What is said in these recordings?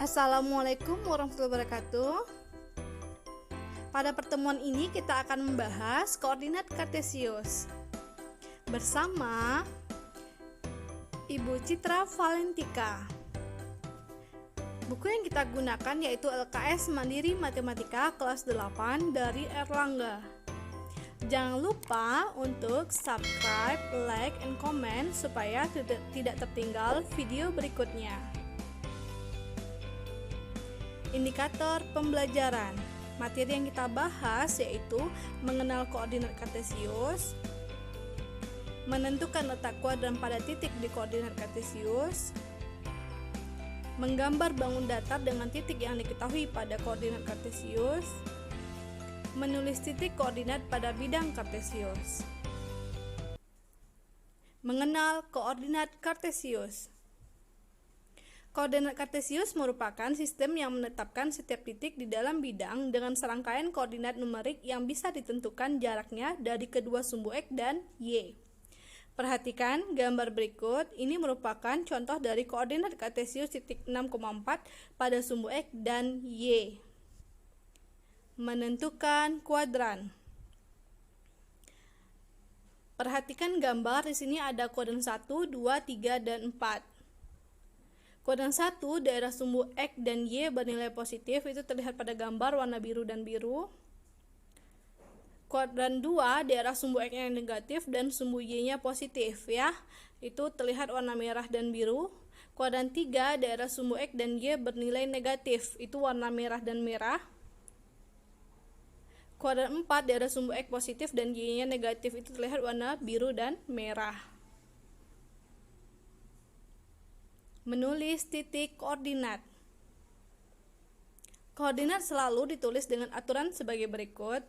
Assalamualaikum warahmatullahi wabarakatuh. Pada pertemuan ini kita akan membahas koordinat kartesius bersama Ibu Citra Valentika. Buku yang kita gunakan yaitu LKS Mandiri Matematika kelas 8 dari Erlangga. Jangan lupa untuk subscribe, like, and comment supaya tidak tertinggal video berikutnya. Indikator pembelajaran. Materi yang kita bahas yaitu mengenal koordinat kartesius, menentukan letak kuadran pada titik di koordinat kartesius, menggambar bangun datar dengan titik yang diketahui pada koordinat kartesius, menulis titik koordinat pada bidang kartesius. Mengenal koordinat kartesius. Koordinat kartesius merupakan sistem yang menetapkan setiap titik di dalam bidang dengan serangkaian koordinat numerik yang bisa ditentukan jaraknya dari kedua sumbu X dan Y. Perhatikan gambar berikut, ini merupakan contoh dari koordinat kartesius titik 6,4 pada sumbu X dan Y. Menentukan kuadran. Perhatikan gambar, di sini ada kuadran 1, 2, 3, dan 4. Kuadran 1, daerah sumbu X dan Y bernilai positif, itu terlihat pada gambar warna biru dan biru. Kuadran 2, daerah sumbu X yang negatif dan sumbu Y-nya positif ya. Itu terlihat warna merah dan biru. Kuadran 3, daerah sumbu X dan Y bernilai negatif, itu warna merah dan merah. Kuadran 4, daerah sumbu X positif dan Y-nya negatif, itu terlihat warna biru dan merah. Menulis titik koordinat. Koordinat selalu ditulis dengan aturan sebagai berikut.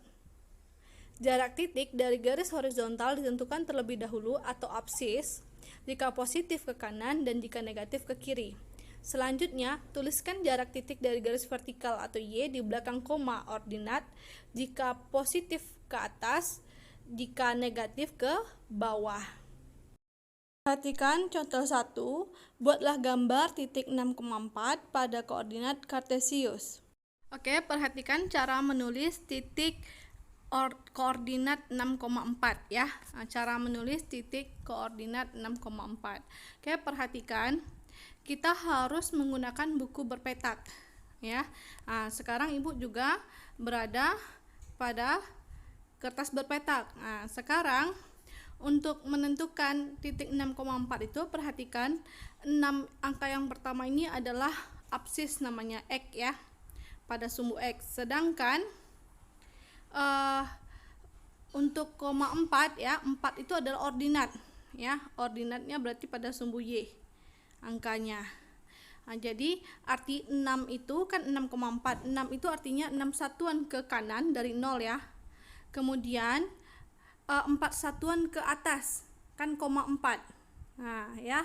Jarak titik dari garis horizontal ditentukan terlebih dahulu atau absis jika positif ke kanan dan jika negatif ke kiri. Selanjutnya, tuliskan jarak titik dari garis vertikal atau Y di belakang koma ordinat jika positif ke atas, jika negatif ke bawah. Perhatikan contoh 1, buatlah gambar titik 6,4 pada koordinat kartesius. Oke, perhatikan cara menulis titik koordinat 6,4 ya. Cara menulis titik koordinat 6,4. Oke, perhatikan kita harus menggunakan buku berpetak ya. Sekarang Ibu juga berada pada kertas berpetak. Sekarang untuk menentukan titik 6,4 itu perhatikan 6 angka yang pertama ini adalah absis, namanya X ya, pada sumbu X. Sedangkan untuk koma 4 ya, 4 itu adalah ordinat ya. Ordinatnya berarti pada sumbu Y angkanya. Jadi arti 6 itu kan 6,4. 6 itu artinya 6 satuan ke kanan dari 0 ya. Kemudian 4 satuan ke atas kan koma 4. Ya.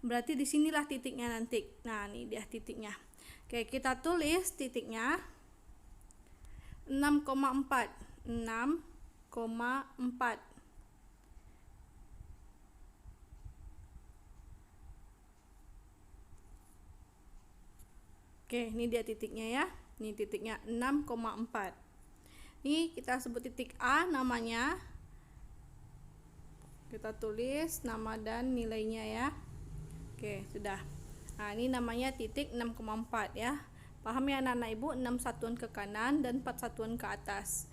Berarti disinilah titiknya nanti. Ini dia titiknya. Oke, kita tulis titiknya 6,4. 6,4. Oke, ini dia titiknya ya. Ini titiknya 6,4. Ini kita sebut titik A namanya. Kita tulis nama dan nilainya ya. Oke, sudah. Ini namanya titik 6,4 ya. Paham ya anak-anak Ibu, 6 satuan ke kanan dan 4 satuan ke atas.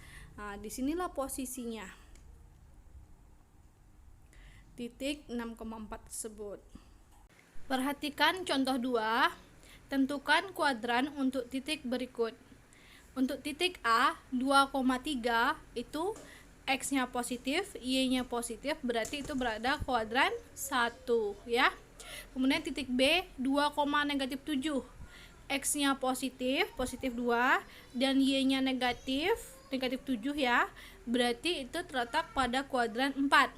Disinilah posisinya titik 6,4 tersebut. Perhatikan contoh 2. Tentukan kuadran untuk titik berikut. Untuk titik A 2,3 itu X-nya positif, Y-nya positif, berarti itu berada kuadran 1 ya. Kemudian titik B 2,-7. X-nya positif, positif 2, dan Y-nya negatif, negatif 7 ya. Berarti itu terletak pada kuadran 4.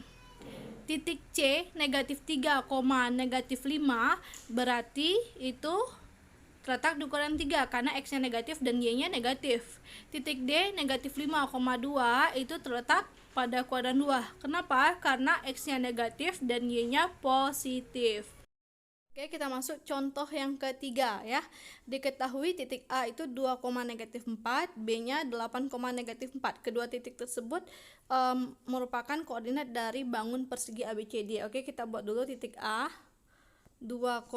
Titik C negatif 3, negatif 5, berarti itu terletak di kuadran 3 karena X-nya negatif dan Y-nya negatif. Titik D negatif 5,2 itu terletak pada kuadran 2. Kenapa? Karena X-nya negatif dan Y-nya positif. Oke, kita masuk contoh yang ketiga ya. Diketahui titik A itu 2,-4, B-nya 8,-4. Kedua titik tersebut merupakan koordinat dari bangun persegi ABCD. Oke, kita buat dulu titik A 2,-4.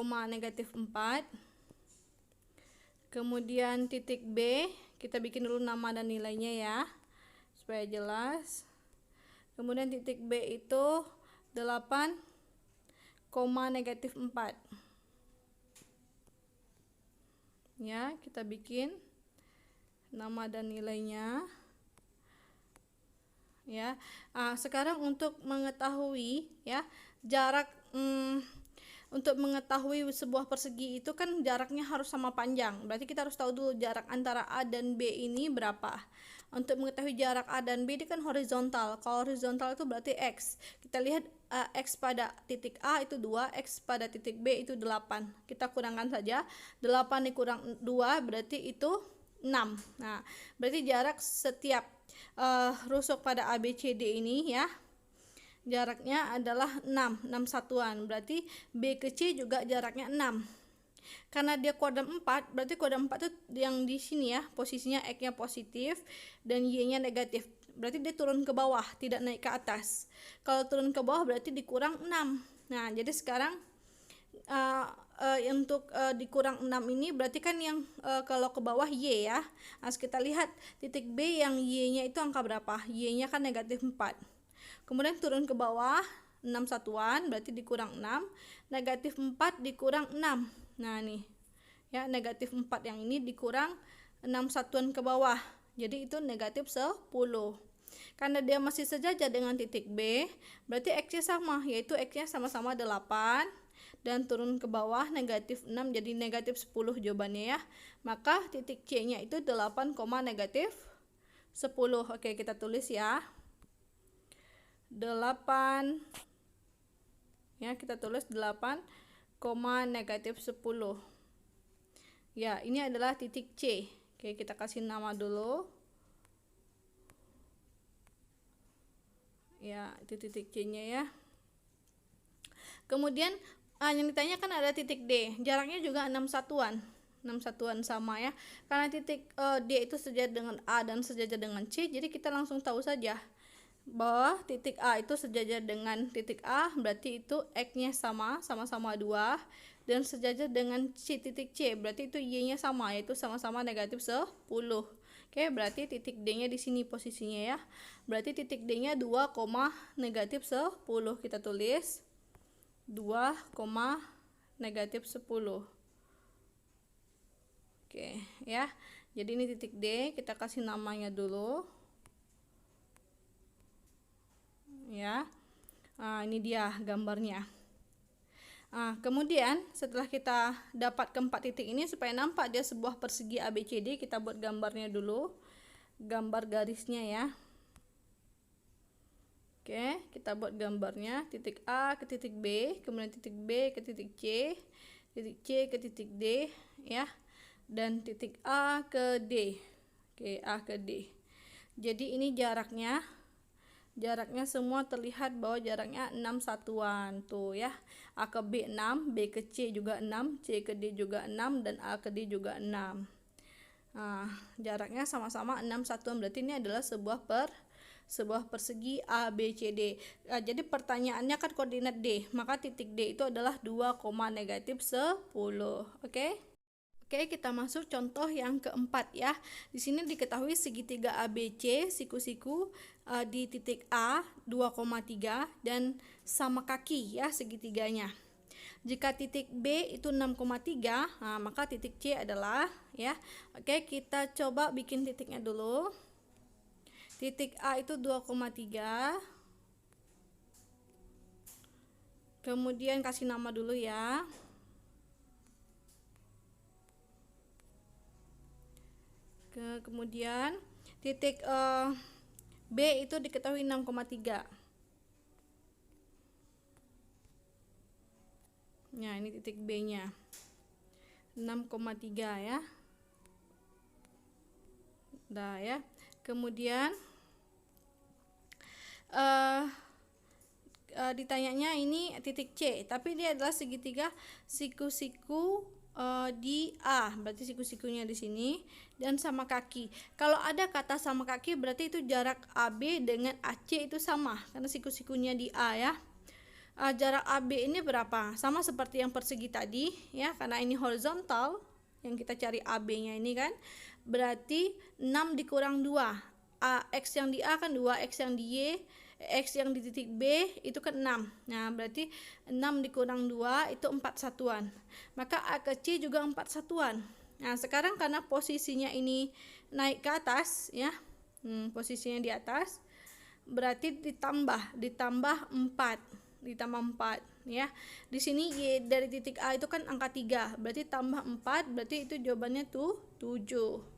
Kemudian titik B, kita bikin dulu nama dan nilainya ya, supaya jelas. Kemudian titik B itu 8,-4. Ya, kita bikin nama dan nilainya. Ya, sekarang untuk mengetahui ya jarak untuk mengetahui sebuah persegi itu kan jaraknya harus sama panjang. Berarti kita harus tahu dulu jarak antara A dan B ini berapa. Untuk mengetahui jarak A dan B ini kan horizontal. Kalau horizontal itu berarti X. Kita lihat X pada titik A itu 2, X pada titik B itu 8. Kita kurangkan saja. 8 dikurang 2 berarti itu 6. Nah, berarti jarak setiap rusuk pada ABCD ini ya, jaraknya adalah 6 satuan. Berarti B ke C juga jaraknya 6. Karena dia kuadran 4, berarti kuadran 4 itu yang di sini ya, posisinya X-nya positif dan Y-nya negatif. Berarti dia turun ke bawah, tidak naik ke atas. Kalau turun ke bawah berarti dikurang 6. Nah, jadi sekarang untuk dikurang 6 ini berarti kan yang kalau ke bawah Y ya. Nah, kita lihat titik B yang Y-nya itu angka berapa? Y-nya kan negatif 4. Kemudian turun ke bawah 6 satuan, berarti dikurang 6. Negatif 4 dikurang 6. Nah, nih. Ya, negatif 4 yang ini dikurang 6 satuan ke bawah. Jadi itu negatif 10. Karena dia masih sejajar dengan titik B, berarti X-nya sama, yaitu X-nya sama-sama 8. Dan turun ke bawah negatif 6, jadi negatif 10 jawabannya ya. Maka titik C-nya itu 8, negatif 10. Oke, kita tulis ya. 8 ya, kita tulis 8, negatif 10. Ya, ini adalah titik C. Oke, kita kasih nama dulu. Ya, itu titik C-nya ya. Kemudian yang ditanyakan ada titik D. Jaraknya juga 6 satuan. 6 satuan sama ya. Karena titik D itu sejajar dengan A dan sejajar dengan C, jadi kita langsung tahu saja bahwa titik A itu sejajar dengan titik A, berarti itu X-nya sama-sama 2, dan sejajar dengan titik C, berarti itu Y-nya sama, yaitu sama-sama negatif 10. Oke, berarti titik D-nya di sini posisinya ya. Berarti titik D-nya 2, negatif 10. Kita tulis 2, negatif 10. Oke, ya. Jadi ini titik D, kita kasih namanya dulu. Ya, ini dia gambarnya. Kemudian setelah kita dapat keempat titik ini, supaya nampak dia sebuah persegi ABCD, kita buat gambarnya dulu, gambar garisnya ya. Oke, kita buat gambarnya, titik A ke titik B, kemudian titik B ke titik C ke titik D ya, dan titik A ke D. Oke, A ke D. Jadi ini jaraknya semua terlihat bahwa jaraknya 6 satuan tuh ya. A ke B 6, B ke C juga 6, C ke D juga 6, dan A ke D juga 6. Jaraknya sama-sama 6 satuan, berarti ini adalah sebuah persegi ABCD. Jadi pertanyaannya kan koordinat D, maka titik D itu adalah 2, negatif 10. Oke? Oke, kita masuk contoh yang keempat ya. Di sini diketahui segitiga ABC siku-siku di titik A 2,3 dan sama kaki ya segitiganya. Jika titik B itu 6,3, maka titik C adalah ya. Oke, kita coba bikin titiknya dulu. Titik A itu 2,3. Kemudian kasih nama dulu ya. Kemudian titik B itu diketahui 6,3. Nah, ini titik B-nya 6,3 ya. Udah ya. Kemudian ditanyanya ini titik C, tapi dia adalah segitiga siku-siku di A, berarti siku-sikunya di sini dan sama kaki. Kalau ada kata sama kaki berarti itu jarak AB dengan AC itu sama karena siku-sikunya di A ya. Jarak AB ini berapa? Sama seperti yang persegi tadi ya, karena ini horizontal yang kita cari AB-nya ini kan. Berarti 6 dikurang 2. X yang di A kan 2, X yang di Y, X yang di titik B itu kan 6. Nah, berarti 6 dikurang 2 itu 4 satuan. Maka A ke C juga 4 satuan. Nah, sekarang karena posisinya ini naik ke atas ya. Posisinya di atas. Berarti ditambah 4 ya. Di sini Y dari titik A itu kan angka 3. Berarti tambah 4, berarti itu jawabannya tuh 7.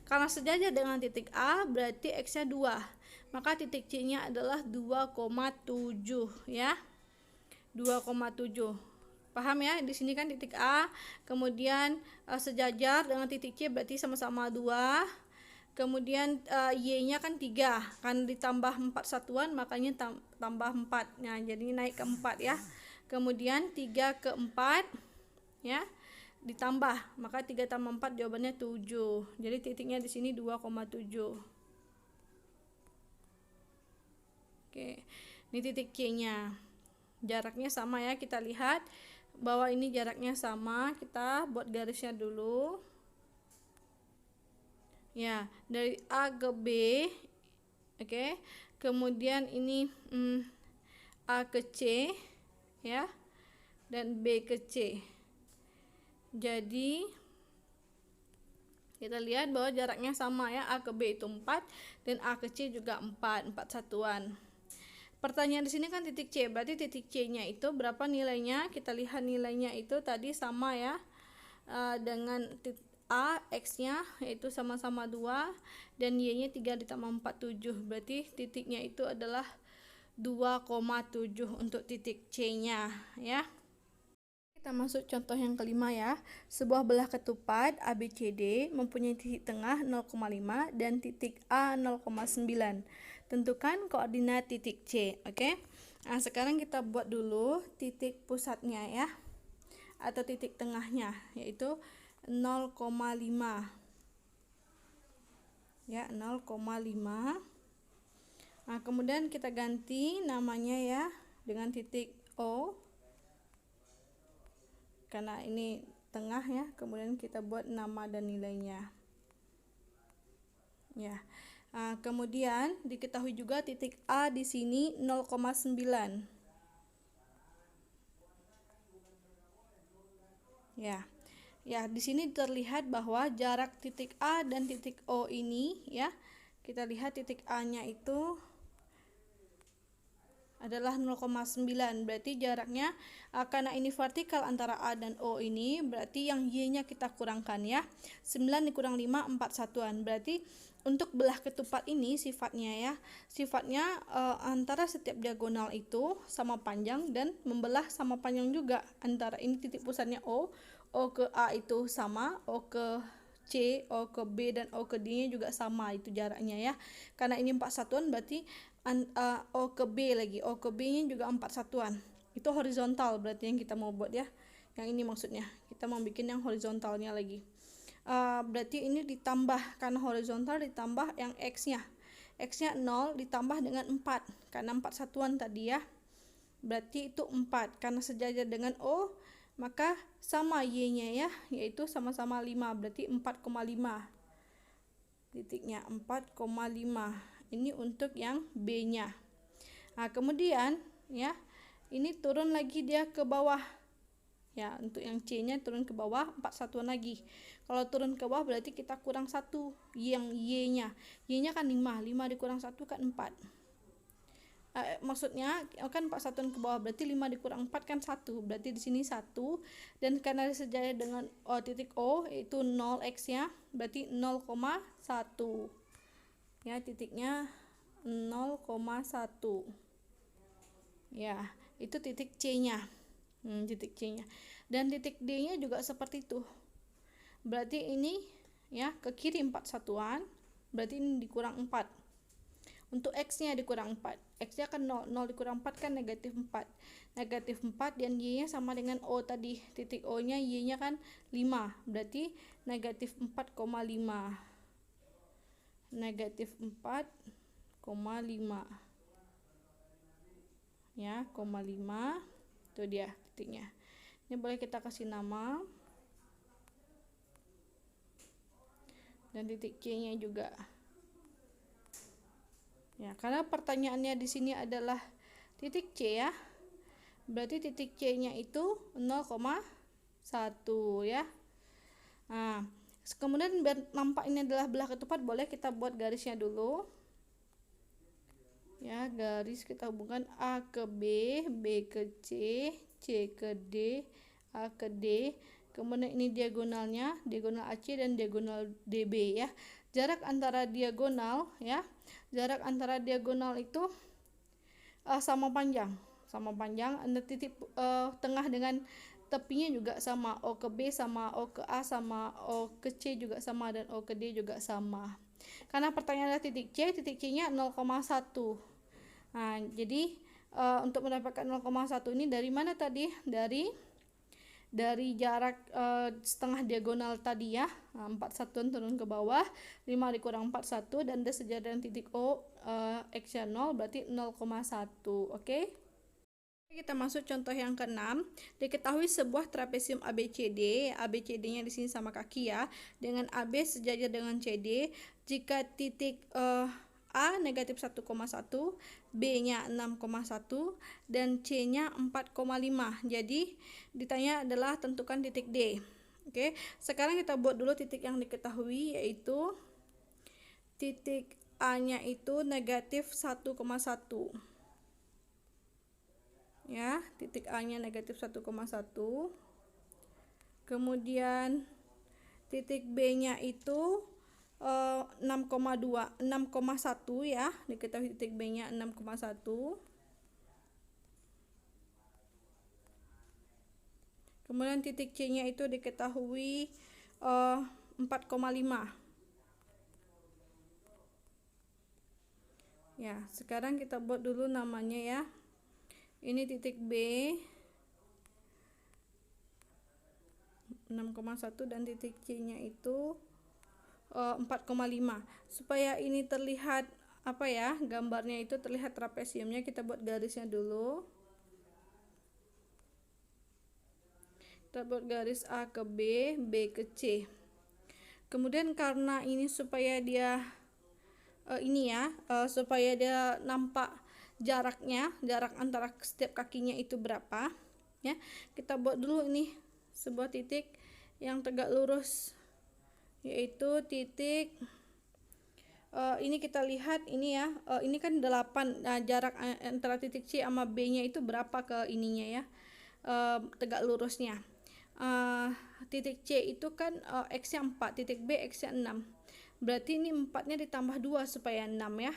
Karena sejajar dengan titik A, berarti X-nya 2. Maka titik C-nya adalah 2,7 ya. 2,7. Paham ya? Di sini kan titik A, kemudian sejajar dengan titik C berarti sama-sama 2. Kemudian Y-nya kan 3. Kan ditambah 4 satuan makanya tambah 4. Nah, jadi naik ke 4 ya. Kemudian 3 ke 4 ya. Ditambah, maka 3 tambah 4 jawabannya 7. Jadi titiknya di sini 2,7. Oke. Ini titik C-nya. Jaraknya sama ya, kita lihat bahwa ini jaraknya sama. Kita buat garisnya dulu. Ya, dari A ke B. Oke. Kemudian ini A ke C ya. Dan B ke C. Jadi kita lihat bahwa jaraknya sama ya, A ke B itu 4 dan A ke C juga 4 satuan. Pertanyaan di sini kan titik C, berarti titik C-nya itu berapa nilainya? Kita lihat nilainya itu tadi sama ya, dengan A, X-nya yaitu sama-sama 2 dan Y-nya 3 ditambah 4, 7. Berarti titiknya itu adalah 2,7 untuk titik C-nya ya. Kita masuk contoh yang kelima ya. Sebuah belah ketupat ABCD mempunyai titik tengah 0,5 dan titik A 0,9. Tentukan koordinat titik C. Oke. Nah, sekarang kita buat dulu titik pusatnya ya. Atau titik tengahnya yaitu 0,5. Ya, 0,5. Nah, kemudian kita ganti namanya ya dengan titik O. Karena ini tengah ya, kemudian kita buat nama dan nilainya ya. Kemudian diketahui juga titik A di sini 0,9 ya. Ya, di sini terlihat bahwa jarak titik A dan titik O ini ya, kita lihat titik A nya itu adalah 0,9. Berarti jaraknya karena ini vertikal antara A dan O ini, berarti yang Y-nya kita kurangkan ya. 9 dikurang 5, 4 satuan. Berarti untuk belah ketupat ini sifatnya ya, antara setiap diagonal itu sama panjang dan membelah sama panjang juga. Antara ini titik pusatnya O ke A itu sama, O ke C, O ke B dan O ke D nya juga sama itu jaraknya ya. Karena ini 4 satuan berarti O ke B lagi, O ke B nya juga 4 satuan. Itu horizontal berarti yang kita mau buat ya. Yang ini maksudnya kita mau bikin yang horizontalnya lagi. Berarti ini ditambah, karena horizontal ditambah yang X nya 0 ditambah dengan 4 karena 4 satuan tadi ya. Berarti itu 4 karena sejajar dengan O, maka sama Y nya ya, yaitu sama-sama 5, berarti 4,5 titiknya 4,5. Ini untuk yang B nya. Nah, kemudian ya ini turun lagi dia ke bawah ya, untuk yang C nya turun ke bawah 4 satuan lagi. Kalau turun ke bawah berarti kita kurang 1 yang Y nya kan 5 dikurang 1 kan 4. Maksudnya kan 4 satuan ke bawah, berarti 5 dikurang 4 kan 1, berarti di sini 1. Dan karena sejajar dengan titik O yaitu 0x nya, berarti 0,1 ya, titiknya 0,1 ya, itu titik C nya. Titik C nya dan titik D nya juga seperti itu. Berarti ini ya ke kiri 4 satuan, berarti ini dikurang 4. Untuk X-nya dikurang 4. X-nya kan 0, 0 dikurang 4 kan negatif 4. Negatif 4 dan Y-nya sama dengan O tadi. Titik O-nya, Y-nya kan 5. Berarti negatif 4,5. Negatif 4,5. Ya, 0,5. Itu dia titiknya. Ini boleh kita kasih nama. Dan titik C-nya juga. Ya, karena pertanyaannya di sini adalah titik C ya. Berarti titik C-nya itu 0,1 ya. Nah, kemudian biar nampak ini adalah belah ketupat, boleh kita buat garisnya dulu. Ya, garis kita hubungkan A ke B, B ke C, C ke D, A ke D. Kemudian ini diagonalnya, diagonal AC dan diagonal DB ya. Jarak antara diagonal ya. Jarak antara diagonal itu sama panjang. Sama panjang. Titik tengah dengan tepinya juga sama. O ke B sama O ke A sama O ke C juga sama dan O ke D juga sama. Karena pertanyaannya titik C-nya 0,1. Nah, jadi untuk mendapatkan 0,1 ini dari mana tadi? Dari jarak setengah diagonal tadi ya. 4 satuan turun ke bawah, 5 dikurang 4 1 dan sejajar dengan titik O X-nya 0 berarti 0,1. Oke. Kita masuk contoh yang ke-6. Diketahui sebuah trapesium ABCD, ABCD-nya di sini sama kaki ya, dengan AB sejajar dengan CD. Jika titik A negatif 1,1, B-nya 6,1 dan C-nya 4,5. Jadi ditanya adalah tentukan titik D. Oke, sekarang kita buat dulu titik yang diketahui, yaitu titik A-nya itu negatif 1,1. Ya, titik A-nya negatif 1,1. Kemudian titik B-nya itu 6,1 ya, diketahui titik B-nya 6,1. Kemudian titik C-nya itu diketahui 4,5. Ya, sekarang kita buat dulu namanya ya. Ini titik B 6,1 dan titik C-nya itu 4,5. Supaya ini terlihat apa ya, gambarnya itu terlihat trapesiumnya, kita buat garisnya dulu. Kita buat garis A ke B, B ke C. Kemudian karena ini supaya dia supaya dia nampak jaraknya, jarak antara setiap kakinya itu berapa ya, kita buat dulu ini sebuah titik yang tegak lurus, yaitu titik ini kita lihat ini ya, ini kan 8. Nah, jarak antara titik C sama B-nya itu berapa ke ininya ya, tegak lurusnya. Titik C itu kan X-nya 4, titik B X-nya 6. Berarti ini 4-nya ditambah 2 supaya 6 ya.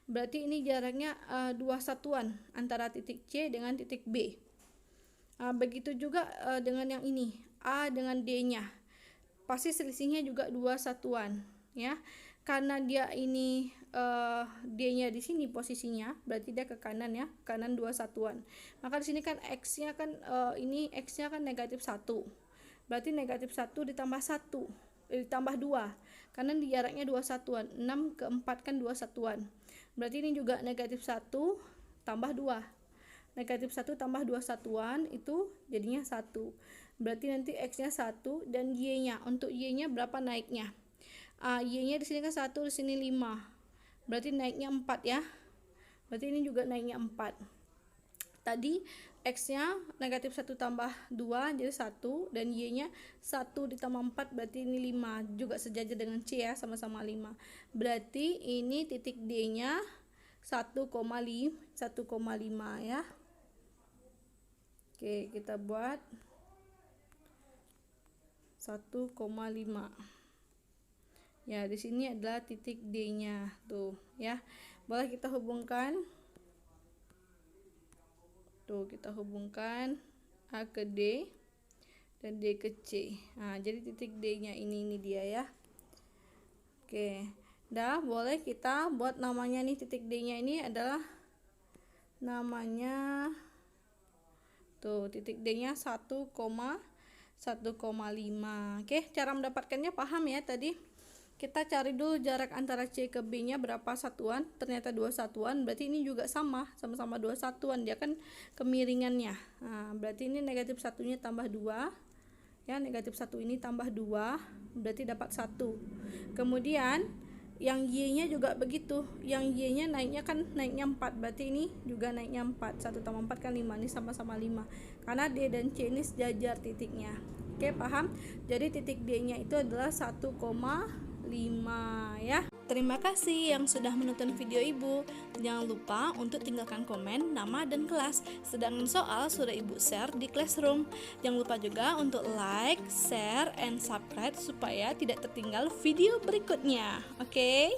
Berarti ini jaraknya 2 satuan antara titik C dengan titik B. Begitu juga dengan yang ini, A dengan D-nya. Pasti selisihnya juga 2 satuan ya. Karena dia ini D-nya di sini posisinya, berarti dia ke kanan ya, kanan 2 satuan. Maka di sini kan X-nya kan ini X-nya kan negatif 1. Berarti negatif 1 ditambah 1 ditambah 2. Karena di jaraknya 2 satuan. 6 ke 4 kan 2 satuan. Berarti ini juga negatif 1 tambah 2. Negatif 1 tambah 2 satuan itu jadinya 1. Berarti nanti X-nya 1 dan Y-nya. Untuk Y-nya berapa naiknya? Y-nya di sini kan 1, di sini 5. Berarti naiknya 4 ya. Berarti ini juga naiknya 4. Tadi X-nya negatif 1 tambah 2 jadi 1 dan Y-nya 1 ditambah 4 berarti ini 5. Juga sejajar dengan C ya, sama-sama 5. Berarti ini titik D-nya 1,5 ya. Oke, kita buat 1,5. Ya, di sini adalah titik D-nya tuh ya. Boleh kita hubungkan. Tuh, kita hubungkan A ke D dan D ke C. Nah, jadi titik D-nya ini dia ya. Oke. Dah, boleh kita buat namanya nih, titik D-nya ini adalah namanya tuh, titik D-nya 1,5. Oke, cara mendapatkannya paham ya tadi? Kita cari dulu jarak antara C ke B nya berapa satuan, ternyata 2 satuan, berarti ini juga sama-sama 2 satuan, dia kan kemiringannya. Nah, berarti ini negatif 1-nya tambah 2 ya, negatif 1 ini tambah 2 berarti dapat 1. Kemudian yang Y nya juga begitu, yang Y nya naiknya 4, berarti ini juga naiknya 4, 1 tambah 4 kan 5, ini sama-sama 5 karena D dan C ini sejajar titiknya. Oke, paham? Jadi titik D nya itu adalah 1,5 ya. Terima kasih yang sudah menonton video Ibu. Jangan lupa untuk tinggalkan komen, nama, dan kelas. Sedangkan soal sudah Ibu share di Classroom. Jangan lupa juga untuk like, share, and subscribe supaya tidak tertinggal video berikutnya. Oke?